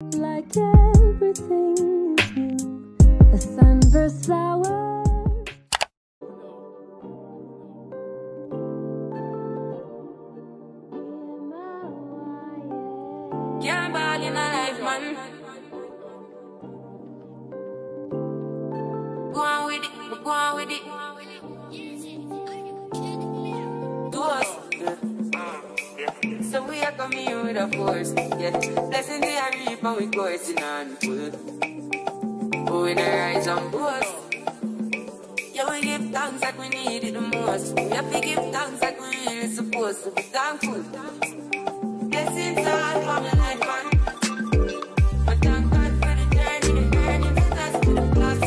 Like everything is new, a sunburst flower. Can't ball in my life, man. Go on with it, go on with it. Do us. So we are coming here with a force. Yeah. Blessing the reap and we coursing on full. Oh, we the rise and boast. Yeah, we give thanks like we need it the most. We have to give thanks like we really supposed to be thankful. Blessings all for my life, man. But thank God for the journey, the earnings, that's to the plus.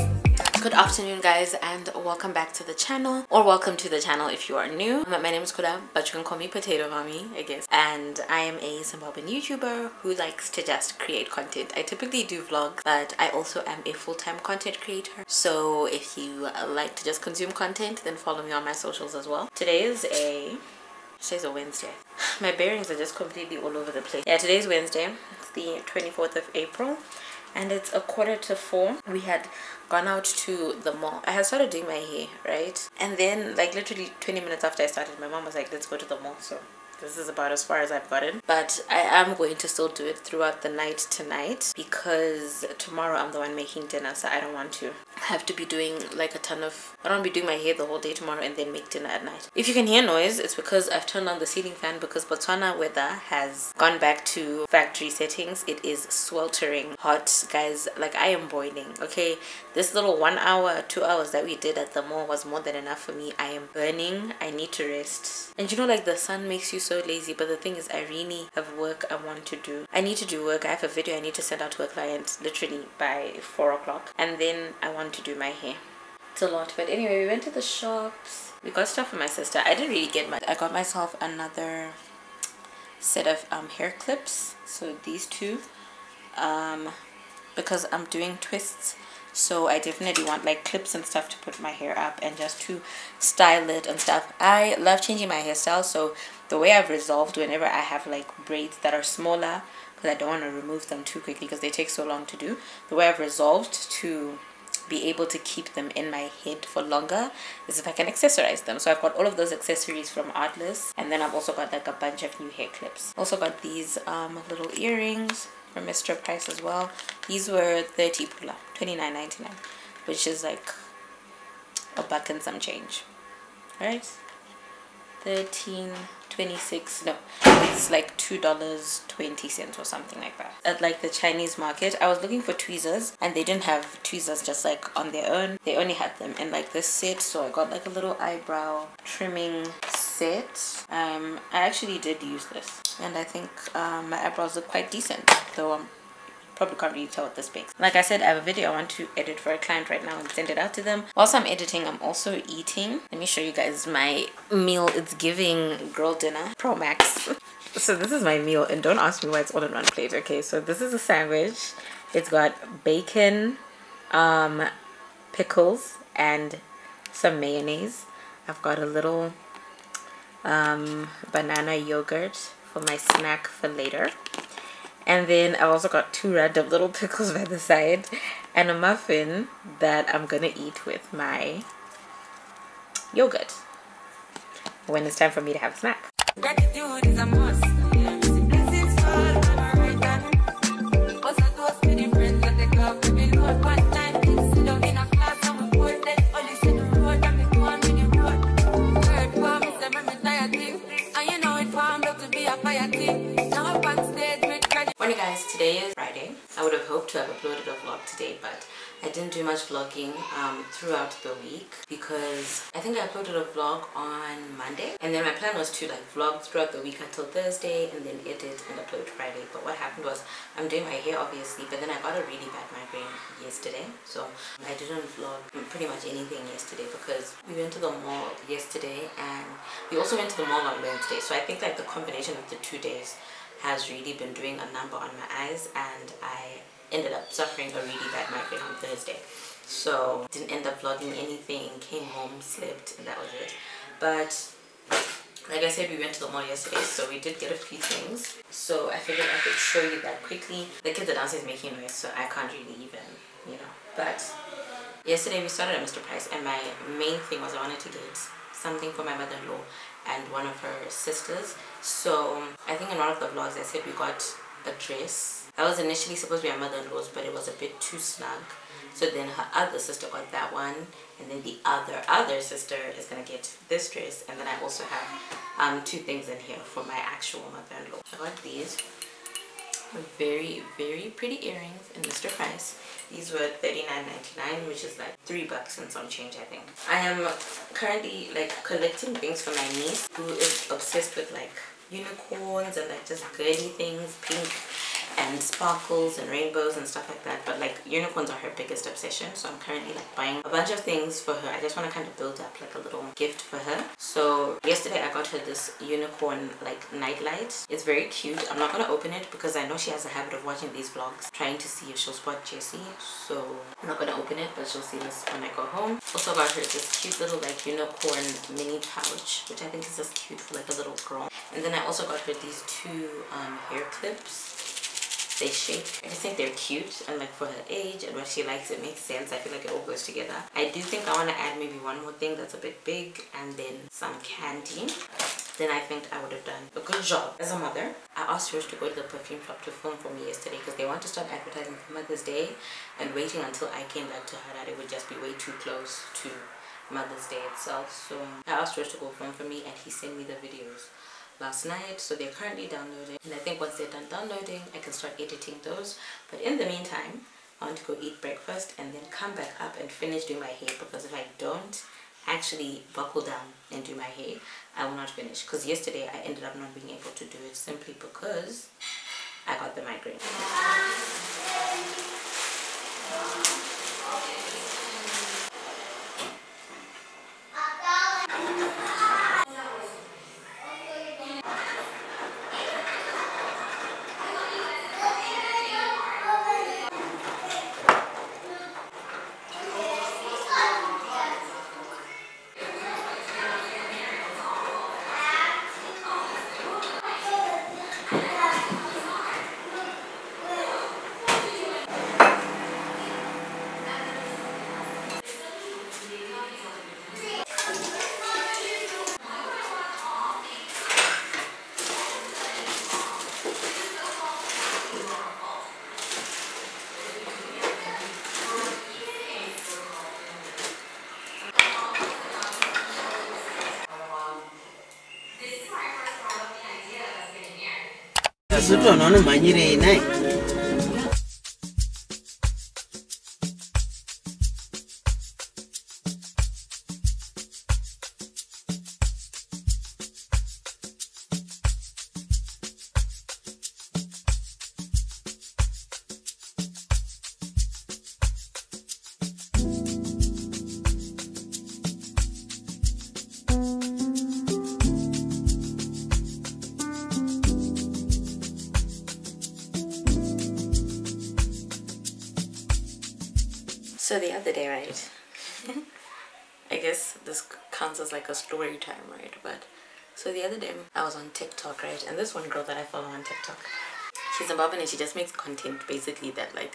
Good afternoon, guys, and welcome back to the channel, or welcome to the channel if you are new. My name is Kuda, but you can call me Potato Mommy, I guess, and I am a Zimbabwean YouTuber who likes to just create content. I typically do vlogs, but I also am a full-time content creator, so if you like to just consume content, then follow me on my socials as well. Today's a Wednesday. My bearings are just completely all over the place. Yeah, today's Wednesday. It's the 24th of April. And it's 3:45. We had gone out to the mall. I had started doing my hair, right? And then like literally 20 minutes after I started, my mom was like, let's go to the mall. So this is about as far as I've gotten, but I am going to still do it throughout the night tonight, because tomorrow I'm the one making dinner, so I don't want to have to be doing like a ton of, I don't want to be doing my hair the whole day tomorrow and then make dinner at night. If you can hear noise, it's because I've turned on the ceiling fan, because Botswana weather has gone back to factory settings. It is sweltering hot, guys. Like, I am boiling. Okay, this little 1 hour 2 hours that we did at the mall was more than enough for me. I am burning. I need to rest. And you know, like, the sun makes you so lazy, but the thing is, I really have work I want to do. I need to do work. I have a video I need to send out to a client literally by 4 o'clock, and then I want to do my hair. It's a lot. But anyway, we went to the shops. We got stuff for my sister. I didn't really get much. I got myself another set of hair clips, so these two, because I'm doing twists, so I definitely want like clips and stuff to put my hair up and just to style it and stuff. I love changing my hairstyle, so the way I've resolved, whenever I have like braids that are smaller, because I don't want to remove them too quickly because they take so long to do, the way I've resolved to be able to keep them in my head for longer is if I can accessorize them. So I've got all of those accessories from Artless, and then I've also got like a bunch of new hair clips. Also got these little earrings from Mr. Price as well. These were 30 pula, 29.99, which is like a buck and some change, right? 13.26, no, it's like $2.20 or something like that. At like the Chinese market, I was looking for tweezers, and they didn't have tweezers just like on their own. They only had them in like this set, so I got like a little eyebrow trimming set. I actually did use this, and I think my eyebrows look quite decent, though probably can't really tell with this pics. Like I said, I have a video I want to edit for a client right now and send it out to them. Whilst I'm editing, I'm also eating. Let me show you guys my meal. It's giving girl dinner Pro Max. So this is my meal, and don't ask me why it's all in one plate. Okay, so this is a sandwich. It's got bacon, pickles, and some mayonnaise. I've got a little banana yogurt for my snack for later. And then I've also got 2 random little pickles by the side, and a muffin that I'm gonna eat with my yogurt when it's time for me to have a snack. Gratitude is a must. Blessings fall on my right hand. Also toast to the friends that take off to the Lord. One time, sit down in a class and we board. Then only see the road and me go on with the road. Word for me, say me tired thing. And you know it formed up to be a fire thing. Now up on stage with gratitude. Morning, guys. Today is Friday. I would have hoped to have uploaded a vlog today, but I didn't do much vlogging throughout the week, because I think I uploaded a vlog on Monday, and then my plan was to like vlog throughout the week until Thursday and then edit and upload Friday. But what happened was, I'm doing my hair obviously, but then I got a really bad migraine yesterday, so I didn't vlog pretty much anything yesterday, because we went to the mall yesterday and we also went to the mall on Wednesday. So I think like the combination of the 2 days has really been doing a number on my eyes, and I ended up suffering a really bad migraine on Thursday, so didn't end up vlogging anything. Came home, slept, and that was it. But Like I said, we went to the mall yesterday, so we did get a few things. So I figured I could show you that quickly. The kids are downstairs making noise, so I can't really even, you know. But yesterday we started at Mr. Price, and my main thing was I wanted to get something for my mother-in-law and one of her sisters. So I think in one of the vlogs I said we got a dress. That was initially supposed to be my mother-in-law's, but it was a bit too snug. So then her other sister got that one, and then the other sister is gonna get this dress. And then I also have two things in here for my actual mother-in-law. I got these very pretty earrings in Mr. Price. These were $39.99, which is like $3 and some change, I think. I am currently like collecting things for my niece, who is obsessed with like unicorns and like just girly things, pink and sparkles and rainbows and stuff like that. But like unicorns are her biggest obsession, so I'm currently like buying a bunch of things for her. I just want to kind of build up like a little gift for her. So yesterday I got her this unicorn like nightlight. It's very cute. I'm not gonna open it because I know she has a habit of watching these vlogs trying to see if she'll spot Jessie, so I'm not gonna open it, but she'll see this when I go home. Also got her this cute little like unicorn mini pouch, which I think is just cute for like a little girl. And then I also got her these two hair clips. They shake. I just think they're cute, and like for her age and what she likes, it makes sense. I feel like it all goes together. I do think I want to add maybe one more thing that's a bit big, and then some candy. Then I think I would have done a good job as a mother. I asked her to go to the perfume shop to film for me yesterday because they want to start advertising for Mother's Day, and waiting until I came back to her that it would just be way too close to Mother's Day itself. So I asked her to go film for me, and he sent me the videos last night, so they're currently downloading, and I think once they're done downloading I can start editing those. But in the meantime I want to go eat breakfast and then come back up and finish doing my hair, because if I don't actually buckle down and do my hair, I will not finish. Because yesterday I ended up not being able to do it simply because I got the migraine. So the other day, right, I guess this counts as like a story time, right? But so the other day I was on TikTok, right, and this one girl that I follow on TikTok, she's Zimbabwean and she just makes content basically that like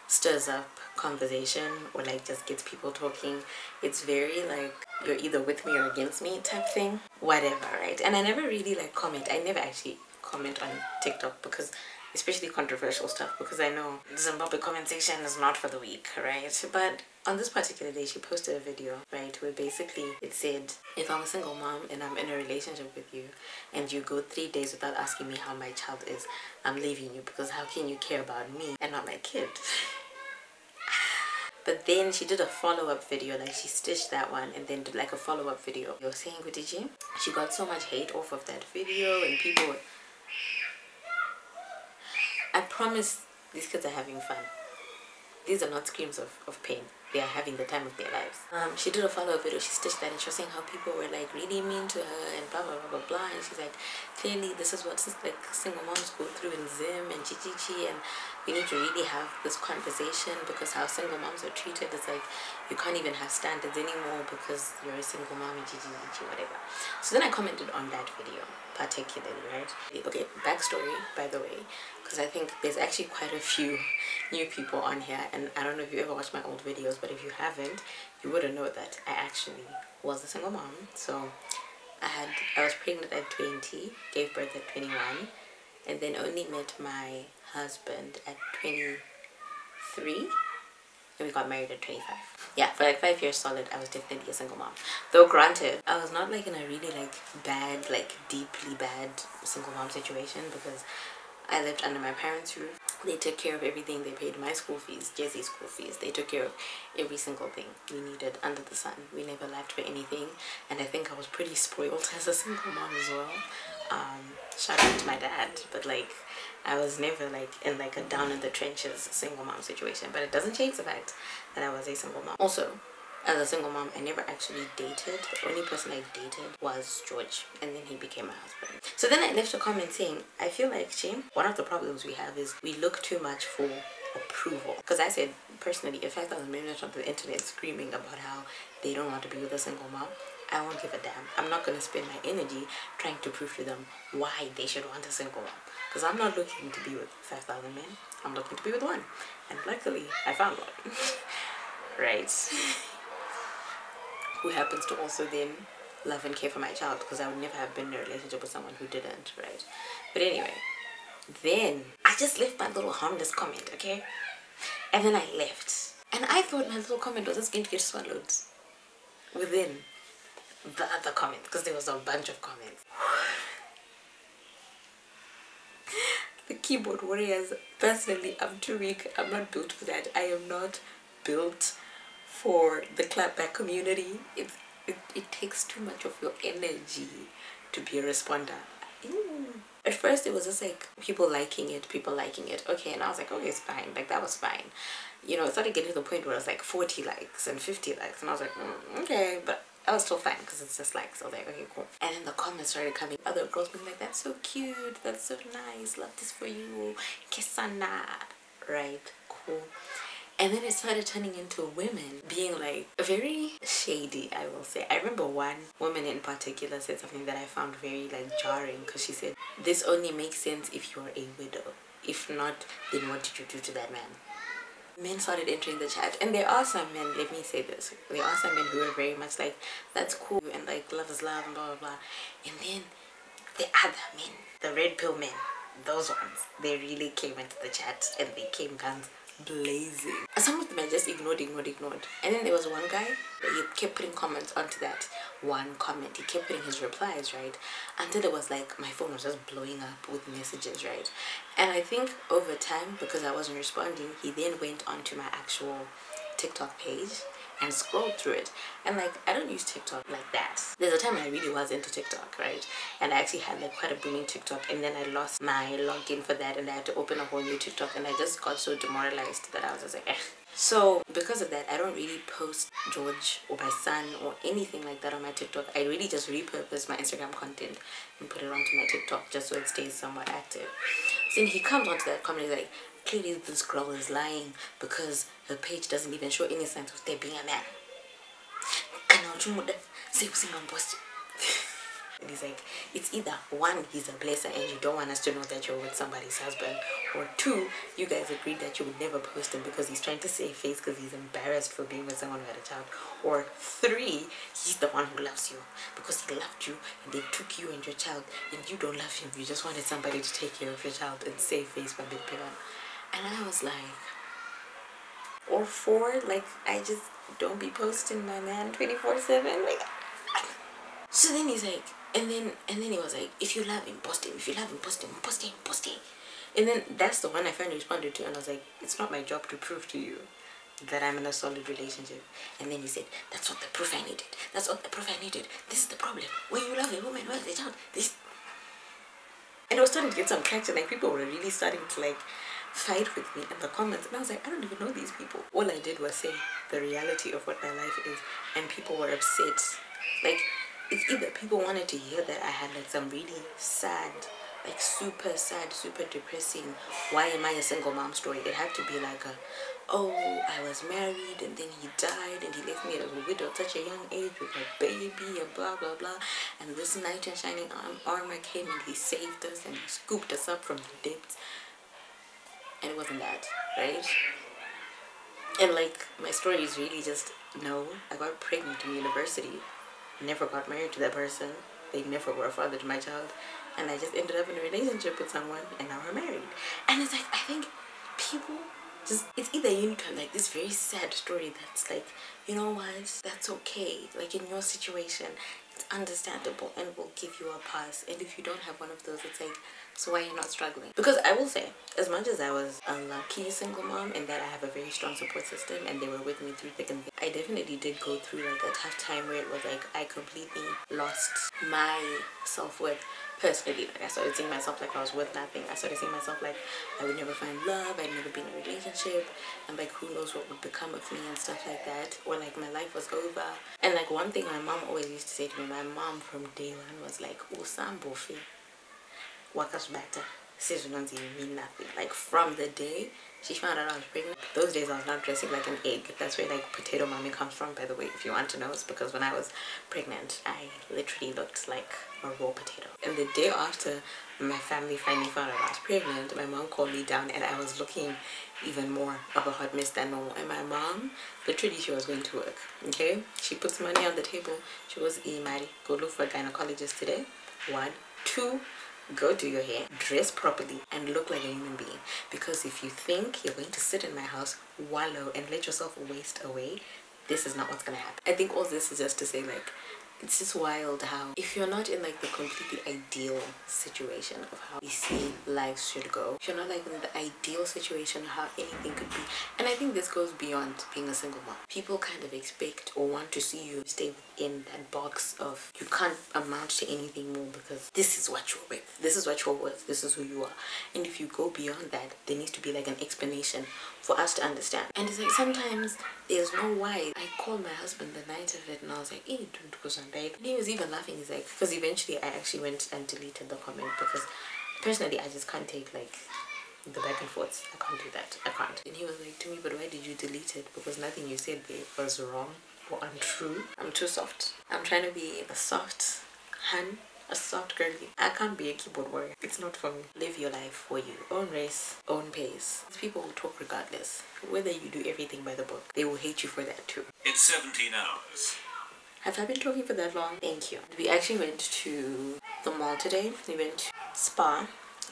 stirs up conversation or like just gets people talking. It's very like you're either with me or against me type thing, whatever, right? And I never really like comment. I never actually comment on TikTok, because especially controversial stuff, because I know Zimbabwe comment section is not for the weak, right? But on this particular day she posted a video, right, where basically it said, if I'm a single mom and I'm in a relationship with you and you go 3 days without asking me how my child is, I'm leaving you, because how can you care about me and not my kid? But then she did a follow-up video, like she stitched that one and then did like a follow-up video. You're saying, what did you? She got so much hate off of that video, and people were... I promise these kids are having fun. These are not screams of pain. they are having the time of their lives. She did a follow-up video. She stitched that and she was saying how people were like really mean to her and blah blah blah blah blah. And she's like, clearly this is what like single moms go through in Zim and Chichichi, and we need to really have this conversation because how single moms are treated is like you can't even have standards anymore because you're a single mom and Chichichi whatever. So then I commented on that video particularly, right? Okay, backstory by the way, because I think there's actually quite a few new people on here, and I don't know if you ever watched my old videos, but if you haven't, you wouldn't know that I actually was a single mom. So I was pregnant at 20, gave birth at 21, and then only met my husband at 23, and we got married at 25. Yeah, for like 5 years solid, I was definitely a single mom. Though granted, I was not like in a really like bad, like deeply bad single mom situation, because I lived under my parents' roof. They took care of everything. They paid my school fees, Jesse's school fees. They took care of every single thing we needed under the sun. We never lacked for anything, and I think I was pretty spoiled as a single mom as well. Shout out to my dad, but like I was never like in like a down in the trenches single mom situation. But it doesn't change the fact that I was a single mom. Also, as a single mom, I never actually dated. The only person I dated was George, and then he became my husband. So then I left a comment saying, I feel like, Shane, one of the problems we have is we look too much for approval. Because I said, personally, if 5,000 men on the internet screaming about how they don't want to be with a single mom, I won't give a damn. I'm not going to spend my energy trying to prove to them why they should want a single mom. Because I'm not looking to be with 5,000 men. I'm looking to be with one. And luckily, I found one. Right? Who happens to also then love and care for my child, because I would never have been in a relationship with someone who didn't, right? But anyway, then I just left my little harmless comment, okay? And then I left. And I thought my little comment was just going to get swallowed within the other comment, because there was a bunch of comments. The keyboard warriors, personally, I'm too weak. I'm not built for that. I am not built for the clapback community. It takes too much of your energy to be a responder. At first it was just like people liking it, okay, and I was like, okay, it's fine, like that was fine, you know. It started getting to the point where it was like 40 likes and 50 likes, and I was like, okay, but I was still fine because it's just likes. So I was like, okay, cool. And then the comments started coming, other girls being like, that's so cute, that's so nice, love this for you, Kesana, right? Cool. And then it started turning into women being like very shady, I will say. I remember one woman in particular said something that I found very like jarring, because she said, this only makes sense if you're a widow. If not, then what did you do to that man? Men started entering the chat, and there are some men, let me say this, there are some men who are very much like, that's cool, and like love is love and blah blah blah. And then the other men, the red pill men, those ones, they really came into the chat and they came guns blazing. Some of them I just ignored. And then there was one guy that he kept putting comments onto that one comment. He kept putting his replies, right? Until it was like my phone was just blowing up with messages, right? And I think over time, because I wasn't responding, he then went onto my actual TikTok page and scrolled through it. And like, I don't use TikTok like that. There's a time I really was into TikTok, right? And I actually had like quite a booming TikTok, and then I lost my login for that, and I had to open a whole new TikTok, and I just got so demoralized that I was just like, eh. So because of that, I don't really post George or my son or anything like that on my TikTok. I really just repurpose my Instagram content and put it onto my TikTok just so it stays somewhat active. So then he comes onto that comment, he's like, clearly this girl is lying because her page doesn't even show any signs of there being a man. And he's like, it's either one, he's a blesser and you don't want us to know that you're with somebody's husband, or two, you guys agreed that you would never post him because he's trying to save face because he's embarrassed for being with someone who had a child, or three, he's the one who loves you because he loved you and they took you and your child and you don't love him, you just wanted somebody to take care of your child and save face by being put on. And I was like, or four, like I just don't be posting my man 24/7, like. So then he's like, and then he was like, if you love him, post him. If you love him, post him, post him, post him. And then that's the one I finally responded to, and I was like, it's not my job to prove to you that I'm in a solid relationship. And then he said, that's not the proof I needed. That's not the proof I needed. This is the problem. When you love a woman, where's the child? This. And I was starting to get some traction. Like people were really starting to like fight with me in the comments, and I was like, I don't even know these people. All I did was say the reality of what my life is, and people were upset. Like, it's either people wanted to hear that I had like some really sad, like super sad, super depressing, why am I a single mom story. It had to be like a, oh, I was married and then he died and he left me as a widow at such a young age with my baby and blah blah blah, and this knight in shining armor came and he saved us and he scooped us up from the depths. And it wasn't that, right? And like, my story is really just, no, I got pregnant in university, never got married to that person, they never were a father to my child, and I just ended up in a relationship with someone and now we're married. And it's like, I think people just, it's either you need to have like this very sad story that's like, you know what, that's okay, like in your situation it's understandable and we'll give you a pass. And if you don't have one of those, it's like, so why are you not struggling? Because I will say, as much as I was a lucky single mom in that I have a very strong support system and they were with me through thick and thin, I definitely did go through like a tough time where it was like I completely lost my self-worth personally. Like, I started seeing myself like I was worth nothing. I started seeing myself like I would never find love, I'd never be in a relationship, and like who knows what would become of me and stuff like that, or like my life was over. And like one thing my mom always used to say to me, my mom from day one was like, usambofi wakasbata you mean nothing. Like from the day she found out I was pregnant, those days I was not dressing like an egg. That's where like potato mommy comes from, by the way, if you want to know. It's because when I was pregnant I literally looked like a raw potato. And the day after my family finally found out I was pregnant, my mom called me down and I was looking even more of a hot mess than normal. And my mom, literally, she was going to work, okay? She puts money on the table. She goes, Mari, go look for a gynecologist today. 1, 2, go do your hair, dress properly, and look like a human being. Because if you think you're going to sit in my house, wallow, and let yourself waste away, this is not what's gonna happen. I think all this is just to say, like, it's just wild how if you're not in like the completely ideal situation of how we see lives should go, if you're not like in the ideal situation of how anything could be, and I think this goes beyond being a single mom, people kind of expect or want to see you stay in that box of you can't amount to anything more because this is what you're with, this is what you're worth, this is who you are. And if you go beyond that, there needs to be like an explanation for us to understand. And it's like sometimes there's no why. I called my husband the night of it and I was like, hey, don't go on date. And he was even laughing. He's like, because eventually I actually went and deleted the comment because personally I just can't take like the back and forths. I can't do that. I can't. And he was like to me, but why did you delete it? Because nothing you said there was wrong or untrue. I'm too soft. I'm trying to be a soft hun, a soft girly. I can't be a keyboard warrior. It's not for me. Live your life for you. Own race, own pace. These people will talk regardless. Whether you do everything by the book, they will hate you for that too. It's 17 hours. Have I been talking for that long? Thank you. We actually went to the mall today. We went to Spa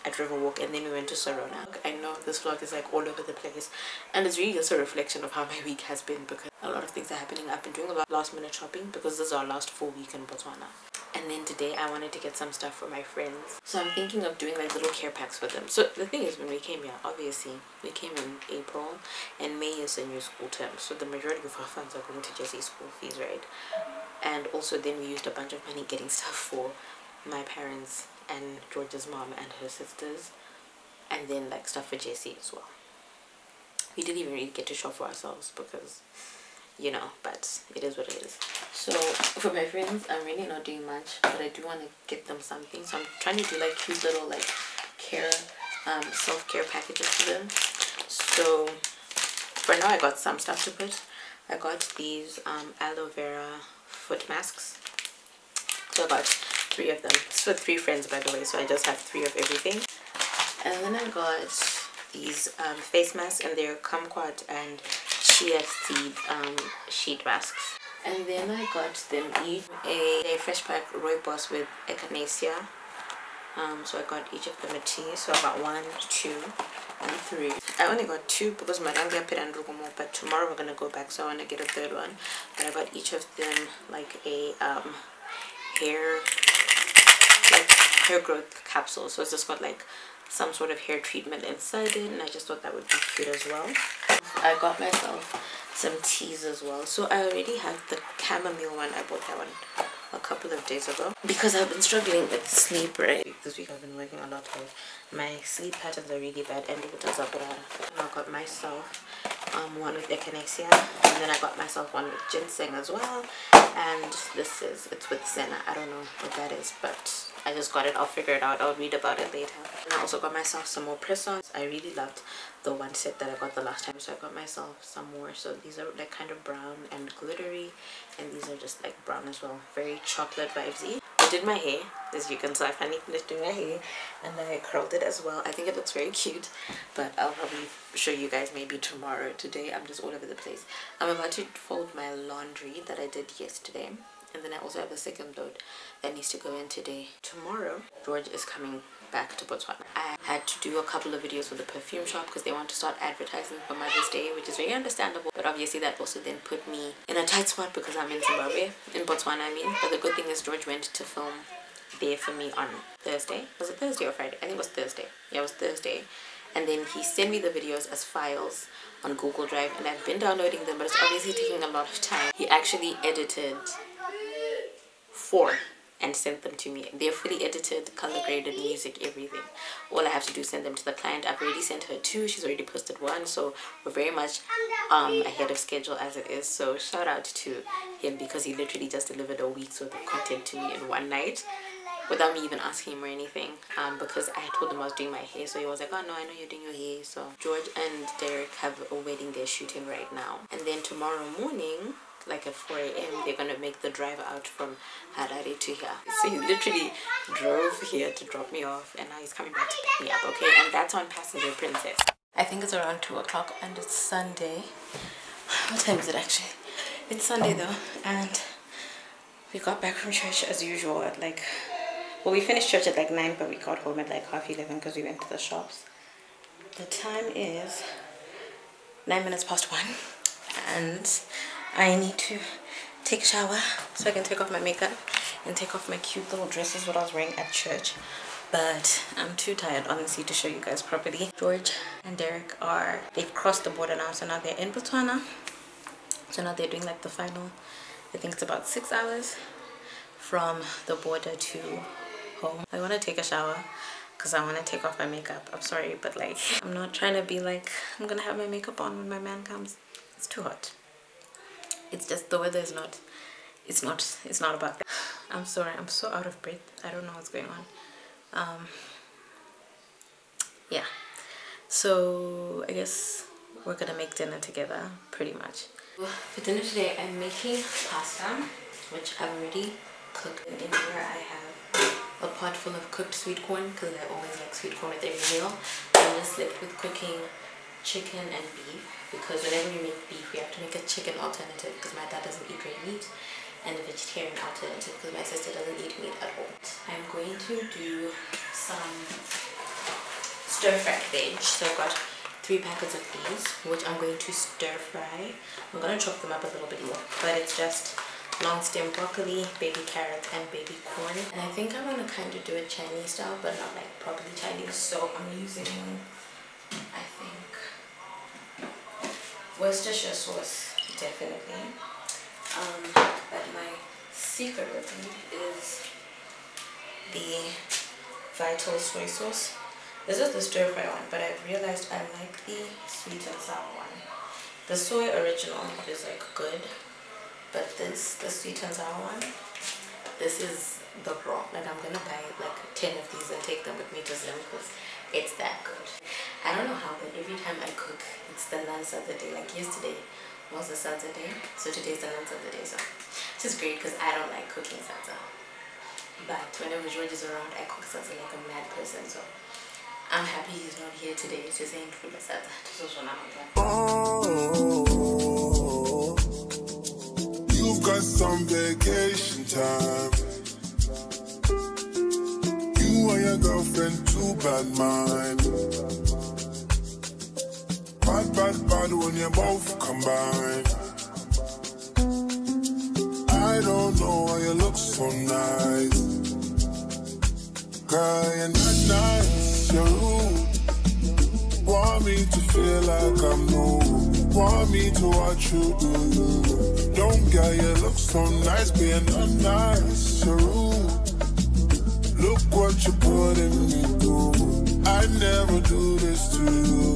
at Riverwalk and then we went to Sarona. I know this vlog is like all over the place and it's really just a reflection of how my week has been because a lot of things are happening. I've been doing a lot of last minute shopping because this is our last full week in Botswana. And then today I wanted to get some stuff for my friends. So I'm thinking of doing like little care packs for them. So the thing is, when we came here, obviously we came in April and May is a new school term. So the majority of our funds are going to Jesse's school fees, right? And also then we used a bunch of money getting stuff for my parents and George's mom and her sisters, and then like stuff for Jesse as well. We didn't even really get to shop for ourselves because, you know, but it is what it is. So for my friends, I'm really not doing much, but I do want to get them something. So I'm trying to do like cute little like care, self-care packages for them. So for now I got some stuff to put. I got these aloe vera foot masks. So I got 3 of them. It's for 3 friends, by the way, so I just have 3 of everything. And then I got these face masks, and they're kumquat and chia seed sheet masks. And then I got them each a fresh pack rooibos with echinacea. So I got each of them a tea. So I got 1, 2, and 3. I only got 2 because my Rangia pit and Rugumo, but tomorrow we're gonna go back, so I want to get a 3rd one. But I got each of them like a hair growth capsule. So it's just got like some sort of hair treatment inside it, and I just thought that would be cute as well. I got myself some teas as well. So I already have the chamomile one. I bought that one a couple of days ago because I've been struggling with sleep, right? This week I've been working a lot. My sleep patterns are really bad, and I got myself one with echinacea, and then I got myself one with ginseng as well, and it's with senna. I don't know what that is, but I just got it. I'll figure it out. I'll read about it later. And I also got myself some more press-ons. I really loved the one set that I got the last time, so I got myself some more. So these are like kind of brown and glittery, and these are just like brown as well, very chocolate vibesy. I did my hair, as you can see. I finally finished doing my hair, and I curled it as well. I think it looks very cute, but I'll probably show you guys maybe tomorrow. Today I'm just all over the place. I'm about to fold my laundry that I did yesterday, and then I also have a second load that needs to go in today. Tomorrow George is coming back to Botswana. I had to do a couple of videos for the perfume shop because they want to start advertising for Mother's Day, which is very understandable, but obviously that also then put me in a tight spot because I'm in Zimbabwe, in Botswana I mean. But the good thing is George went to film there for me on Thursday. Was it Thursday or Friday? I think it was Thursday. Yeah, it was Thursday. And then he sent me the videos as files on Google Drive, and I've been downloading them, but it's obviously taking a lot of time. He actually edited 4 and sent them to me. They're fully edited, color graded, music, everything. All I have to do is send them to the client. I've already sent her 2. She's already posted 1, so we're very much ahead of schedule as it is. So shout out to him because he literally just delivered a week's worth of content to me in one night without me even asking him or anything, because I told him I was doing my hair, so he was like, oh no, I know you're doing your hair. So George and Derek have a wedding they're shooting right now, and then tomorrow morning, like at 4 a.m. they're gonna make the drive out from Harare to here. So he literally drove here to drop me off, and now he's coming back to pick me up, okay? And that's on Passenger Princess. I think it's around 2 o'clock and it's Sunday. What time is it actually? It's Sunday though, and we got back from church as usual at like, well, we finished church at like 9, but we got home at like 11:30 because we went to the shops. The time is 9 minutes past 1, and I need to take a shower so I can take off my makeup and take off my cute little dresses what I was wearing at church. But I'm too tired honestly to show you guys properly. George and Derek they've crossed the border now, so now they're in Botswana. So now they're doing like the final, I think it's about 6 hours from the border to home. I want to take a shower because I want to take off my makeup. I'm sorry, but like, I'm not trying to be like, I'm gonna have my makeup on when my man comes. It's too hot. It's just the weather is not, it's not about that. I'm sorry, I'm so out of breath. I don't know what's going on. Yeah, so I guess we're gonna make dinner together pretty much. For dinner today I'm making pasta, which I've already cooked. In here I have a pot full of cooked sweet corn because I always like sweet corn with every meal. I'm just left with cooking chicken and beef, because whenever we make beef we have to make a chicken alternative because my dad doesn't eat red meat, and a vegetarian alternative because my sister doesn't eat meat at all. I'm going to do some stir-fried veg. So I've got 3 packets of these, which I'm going to stir fry. I'm going to chop them up a little bit more, but it's just long stem broccoli, baby carrot, and baby corn. And I think I'm going to kind of do it Chinese style, but not like properly Chinese. So I'm using, I think, Worcestershire sauce, definitely. But my secret weapon is the Vital soy sauce. This is the stir fry one, but I've realized I like the sweet and sour one. The soy original is like good, but the sweet and sour one, this is the raw. Like I'm gonna buy like 10 of these and take them with me to Zim because it's that good. I don't know how, but every time I cook, it's the lunch of the day. Like yesterday was the salsa day, so today's the lunch of the day. So it's just great because I don't like cooking salsa, but whenever George is around, I cook salsa like a mad person. So I'm happy he's not here today to say for the salsa. Oh, you've got some vacation time. You and your girlfriend, 2 bad mind. Bad when you both combine. I don't know why you look so nice. Girl, you're not nice, you're rude. Want me to feel like I'm new. want me to watch you do you. Don't get you look so nice, being unnice, you're rude. Look what you put in me through. I never do this to you.